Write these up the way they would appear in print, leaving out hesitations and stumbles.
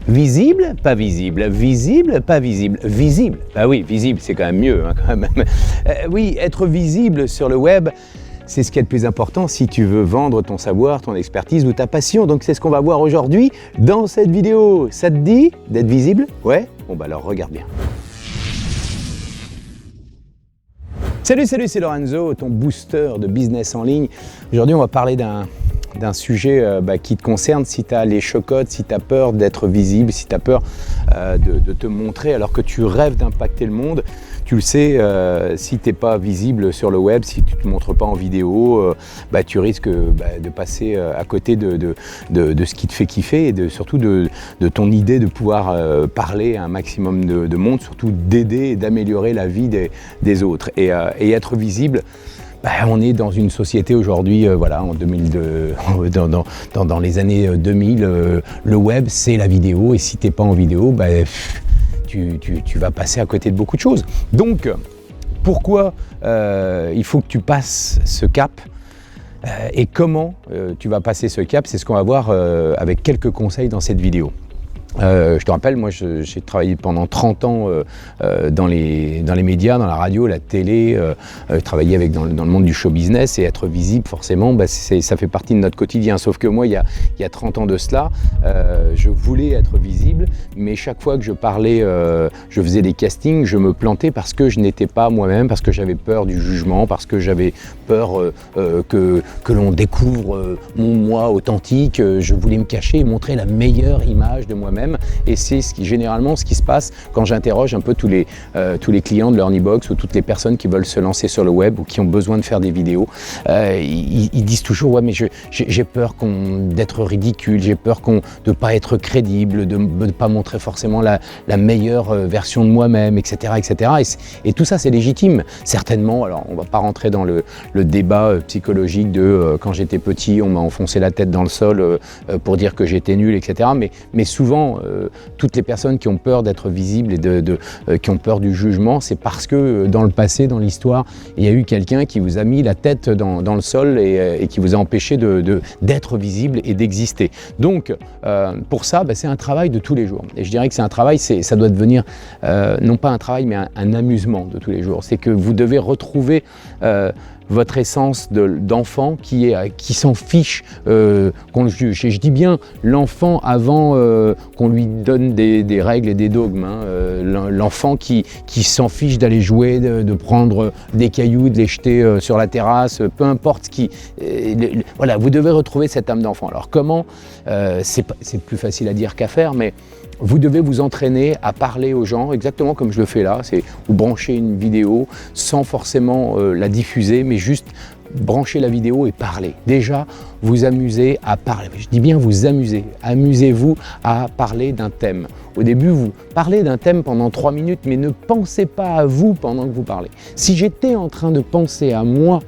Visible, pas visible, visible, pas visible, visible. Bah oui, visible, c'est quand même mieux, hein, quand même. Oui, être visible sur le web, c'est ce qui est le plus important si tu veux vendre ton savoir, ton expertise ou ta passion. Donc c'est ce qu'on va voir aujourd'hui dans cette vidéo. Ça te dit d'être visible? Ouais? Bon bah alors regarde bien. Salut, c'est Lorenzo, ton booster de business en ligne. Aujourd'hui, on va parler d'un sujet qui te concerne, si tu as les chocottes, si tu as peur d'être visible, si tu as peur de te montrer alors que tu rêves d'impacter le monde. Tu le sais, si tu n'es pas visible sur le web, si tu ne te montres pas en vidéo, tu risques de passer à côté de ce qui te fait kiffer et surtout de ton idée de pouvoir parler à un maximum de monde, surtout d'aider et d'améliorer la vie des autres. Et être visible, on est dans une société aujourd'hui, en 2002, dans les années 2000, le web c'est la vidéo, et si tu n'es pas en vidéo, tu vas passer à côté de beaucoup de choses. Donc, pourquoi il faut que tu passes ce cap et comment tu vas passer ce cap, c'est ce qu'on va voir avec quelques conseils dans cette vidéo. Je te rappelle, moi j'ai travaillé pendant 30 ans dans les médias, dans la radio, la télé, travaillé dans le monde du show business, et être visible forcément, ça fait partie de notre quotidien. Sauf que moi il y a 30 ans de cela, je voulais être visible, mais chaque fois que je parlais, je faisais des castings, je me plantais parce que je n'étais pas moi-même, parce que j'avais peur du jugement, parce que j'avais peur que l'on découvre mon moi authentique. Je voulais me cacher et montrer la meilleure image de moi-même. Et c'est généralement ce qui se passe quand j'interroge un peu tous les clients de LearnyBox ou toutes les personnes qui veulent se lancer sur le web ou qui ont besoin de faire des vidéos. Ils disent toujours « ouais, mais j'ai peur d'être ridicule, j'ai peur de ne pas être crédible, de ne pas montrer forcément la meilleure version de moi-même, etc. etc. » Et tout ça, c'est légitime, certainement. Alors, on ne va pas rentrer dans le débat psychologique de quand j'étais petit, on m'a enfoncé la tête dans le sol pour dire que j'étais nul, etc. Mais souvent, toutes les personnes qui ont peur d'être visibles et qui ont peur du jugement, c'est parce que dans le passé, dans l'histoire, il y a eu quelqu'un qui vous a mis la tête dans le sol et qui vous a empêché d'être visible et d'exister. Donc, pour ça, c'est un travail de tous les jours. Et je dirais que c'est un travail, ça doit devenir non pas un travail, mais un amusement de tous les jours. C'est que vous devez retrouver votre essence d'enfant qui s'en fiche qu'on le juge. Et je dis bien l'enfant avant qu'on lui donne des règles et des dogmes. L'enfant qui s'en fiche d'aller jouer, de prendre des cailloux, de les jeter sur la terrasse, peu importe ce qui... voilà, vous devez retrouver cette âme d'enfant. Alors comment c'est plus facile à dire qu'à faire, mais vous devez vous entraîner à parler aux gens, exactement comme je le fais là, c'est vous branchez une vidéo sans forcément la diffuser, mais juste brancher la vidéo et parler. Déjà, vous amusez à parler. Je dis bien vous amusez. Amusez-vous à parler d'un thème. Au début, vous parlez d'un thème pendant 3 minutes, mais ne pensez pas à vous pendant que vous parlez. Si j'étais en train de penser à moi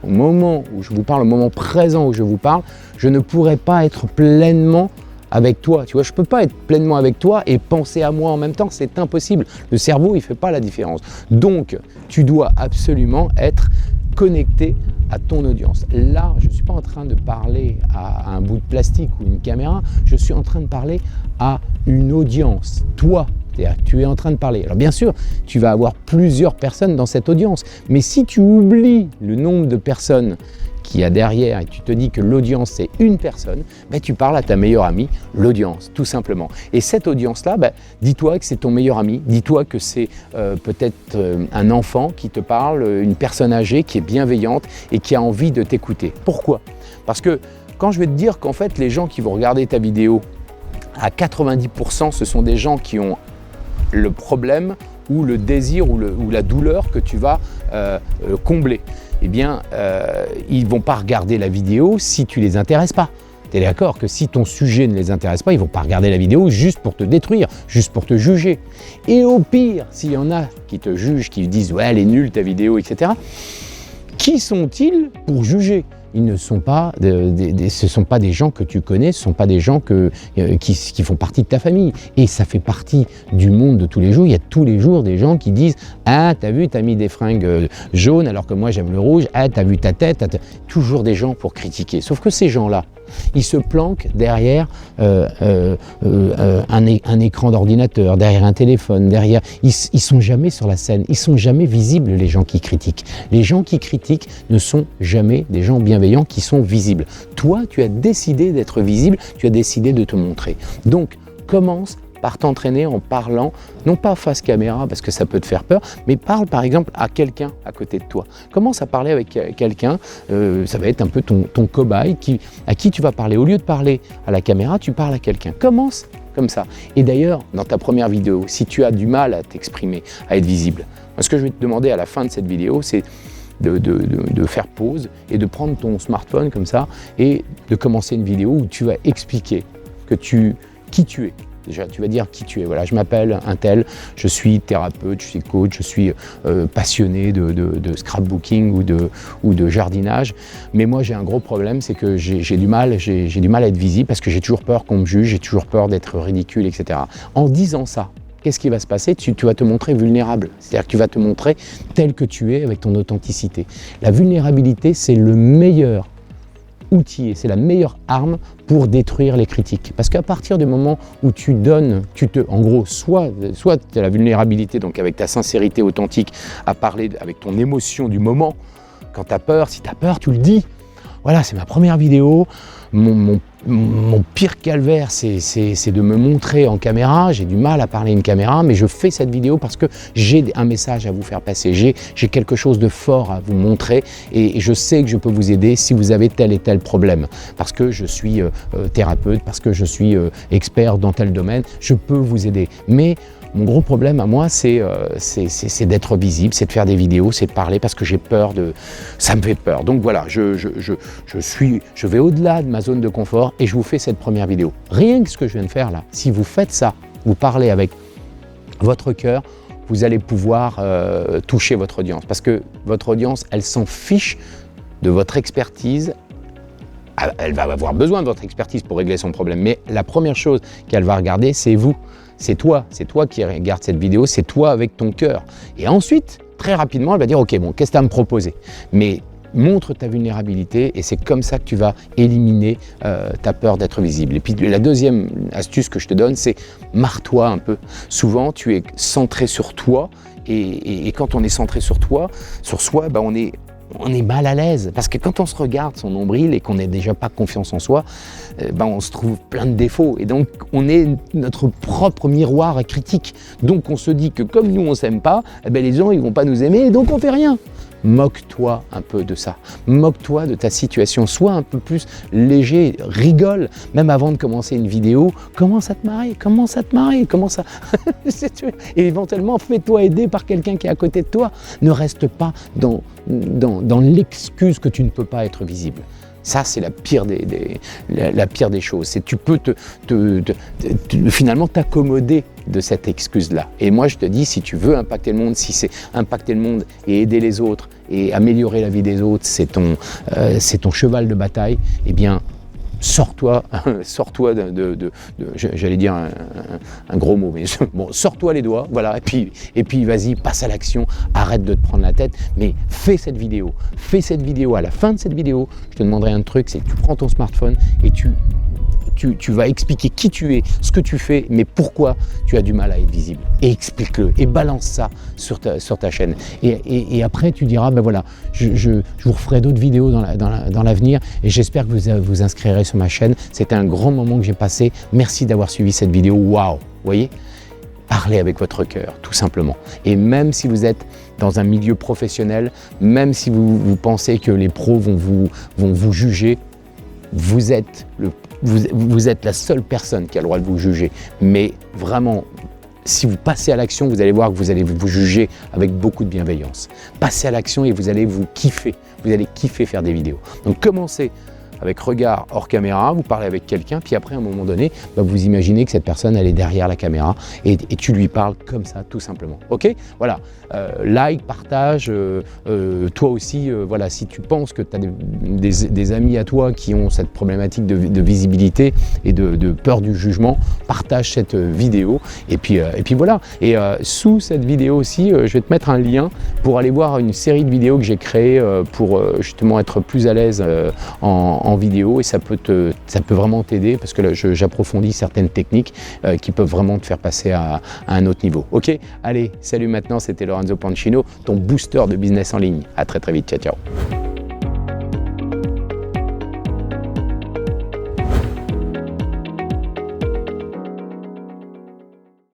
au moment où je vous parle, au moment présent où je vous parle, je ne pourrais pas être pleinement avec toi, tu vois, je ne peux pas être pleinement avec toi et penser à moi en même temps, c'est impossible. Le cerveau, il ne fait pas la différence. Donc, tu dois absolument être connecté à ton audience. Là, je ne suis pas en train de parler à un bout de plastique ou une caméra, je suis en train de parler à une audience. Toi, tu es en train de parler. Alors bien sûr, tu vas avoir plusieurs personnes dans cette audience, mais si tu oublies le nombre de personnes qu'il y a derrière et tu te dis que l'audience c'est une personne, tu parles à ta meilleure amie, l'audience, tout simplement. Et cette audience-là, dis-toi que c'est ton meilleur ami, dis-toi que c'est peut-être un enfant qui te parle, une personne âgée qui est bienveillante et qui a envie de t'écouter. Pourquoi? Parce que quand je vais te dire qu'en fait les gens qui vont regarder ta vidéo, à 90%, ce sont des gens qui ont le problème ou le désir ou la douleur que tu vas combler. Eh bien, ils ne vont pas regarder la vidéo si tu ne les intéresses pas. Tu es d'accord que si ton sujet ne les intéresse pas, ils ne vont pas regarder la vidéo juste pour te détruire, juste pour te juger. Et au pire, s'il y en a qui te jugent, qui disent « ouais, elle est nulle ta vidéo », etc., qui sont-ils pour juger ? Ils ne sont pas ce ne sont pas des gens que tu connais, ce ne sont pas des gens qui font partie de ta famille. Et ça fait partie du monde de tous les jours. Il y a tous les jours des gens qui disent « Ah, t'as vu, t'as mis des fringues jaunes alors que moi j'aime le rouge. Ah, t'as vu ta tête. » Toujours des gens pour critiquer. Sauf que ces gens-là, Ils se planquent derrière un écran d'ordinateur, derrière un téléphone, derrière... Ils sont jamais sur la scène, ils sont jamais visibles, les gens qui critiquent. Les gens qui critiquent ne sont jamais des gens bienveillants qui sont visibles. Toi, tu as décidé d'être visible, tu as décidé de te montrer. Donc, commence par t'entraîner en parlant, non pas face caméra parce que ça peut te faire peur, mais parle par exemple à quelqu'un à côté de toi. Commence à parler avec quelqu'un, ça va être un peu ton cobaye à qui tu vas parler. Au lieu de parler à la caméra, tu parles à quelqu'un. Commence comme ça. Et d'ailleurs, dans ta première vidéo, si tu as du mal à t'exprimer, à être visible, ce que je vais te demander à la fin de cette vidéo, c'est de faire pause et de prendre ton smartphone comme ça et de commencer une vidéo où tu vas expliquer qui tu es. Déjà, tu vas dire qui tu es. Voilà, je m'appelle un tel, je suis thérapeute, je suis coach, je suis passionné de scrapbooking ou de jardinage. Mais moi, j'ai un gros problème, c'est que j'ai du mal à être visible parce que j'ai toujours peur qu'on me juge, j'ai toujours peur d'être ridicule, etc. En disant ça, qu'est-ce qui va se passer? Tu vas te montrer vulnérable. C'est-à-dire que tu vas te montrer tel que tu es avec ton authenticité. La vulnérabilité, c'est le meilleur outil, c'est la meilleure arme pour détruire les critiques. Parce qu'à partir du moment où tu donnes, en gros, soit tu as la vulnérabilité, donc avec ta sincérité authentique, à parler avec ton émotion du moment, quand tu as peur, si tu as peur, tu le dis. Voilà, c'est ma première vidéo, mon pire calvaire, c'est de me montrer en caméra, j'ai du mal à parler à une caméra, mais je fais cette vidéo parce que j'ai un message à vous faire passer, j'ai quelque chose de fort à vous montrer et je sais que je peux vous aider si vous avez tel et tel problème, parce que je suis thérapeute, parce que je suis expert dans tel domaine, je peux vous aider. Mais mon gros problème à moi, c'est d'être visible, c'est de faire des vidéos, c'est de parler parce que j'ai peur ça me fait peur. Donc voilà, je vais au-delà de ma zone de confort et je vous fais cette première vidéo. Rien que ce que je viens de faire là, si vous faites ça, vous parlez avec votre cœur, vous allez pouvoir toucher votre audience. Parce que votre audience, elle s'en fiche de votre expertise. Elle va avoir besoin de votre expertise pour régler son problème. Mais la première chose qu'elle va regarder, c'est vous. C'est toi qui regarde cette vidéo, c'est toi avec ton cœur. Et ensuite, très rapidement, elle va dire « Ok, bon, qu'est-ce que tu as à me proposer ?» Mais montre ta vulnérabilité et c'est comme ça que tu vas éliminer ta peur d'être visible. Et puis la deuxième astuce que je te donne, c'est marre-toi un peu. Souvent, tu es centré sur toi et quand on est centré sur soi, on est mal à l'aise. Parce que quand on se regarde son nombril et qu'on n'a déjà pas confiance en soi, on se trouve plein de défauts. Et donc, on est notre propre miroir critique. Donc, on se dit que comme nous, on ne s'aime pas, les gens, ils ne vont pas nous aimer et donc on ne fait rien. Moque-toi un peu de ça. Moque-toi de ta situation. Sois un peu plus léger. Rigole. Même avant de commencer une vidéo, commence à te marrer. Et éventuellement, fais-toi aider par quelqu'un qui est à côté de toi. Ne reste pas dans l'excuse que tu ne peux pas être visible. Ça, c'est la pire des choses. C'est tu peux finalement t'accommoder de cette excuse-là. Et moi, je te dis, si tu veux impacter le monde, si c'est impacter le monde et aider les autres et améliorer la vie des autres, c'est ton cheval de bataille, eh bien, sors-toi j'allais dire un gros mot, mais bon, sors-toi les doigts, voilà, et puis vas-y, passe à l'action, arrête de te prendre la tête, mais fais cette vidéo. À la fin de cette vidéo, je te demanderai un truc, c'est que tu prends ton smartphone et tu vas expliquer qui tu es, ce que tu fais, mais pourquoi tu as du mal à être visible. Et explique-le, et balance ça sur ta chaîne. Et après, tu diras, voilà, je vous referai d'autres vidéos dans l'avenir, et j'espère que vous vous inscrirez sur ma chaîne. C'était un grand moment que j'ai passé. Merci d'avoir suivi cette vidéo. Waouh, vous voyez ? Parlez avec votre cœur, tout simplement. Et même si vous êtes dans un milieu professionnel, même si vous pensez que les pros vont vous juger, vous êtes la seule personne qui a le droit de vous juger. Mais vraiment, si vous passez à l'action, vous allez voir que vous allez vous juger avec beaucoup de bienveillance. Passez à l'action et vous allez vous kiffer. Vous allez kiffer faire des vidéos. Donc commencez avec regard hors caméra, vous parlez avec quelqu'un, puis après à un moment donné, vous imaginez que cette personne elle est derrière la caméra et tu lui parles comme ça, tout simplement. Ok ? Voilà, like, partage, toi aussi, voilà, si tu penses que tu as des amis à toi qui ont cette problématique de visibilité et de peur du jugement, partage cette vidéo et puis voilà. Et sous cette vidéo aussi, je vais te mettre un lien pour aller voir une série de vidéos que j'ai créées pour justement être plus à l'aise en en vidéo et ça peut vraiment t'aider parce que là, j'approfondis certaines techniques qui peuvent vraiment te faire passer à un autre niveau. Ok, allez, salut, maintenant c'était Lorenzo Pancino, ton booster de business en ligne. À très vite, ciao ciao.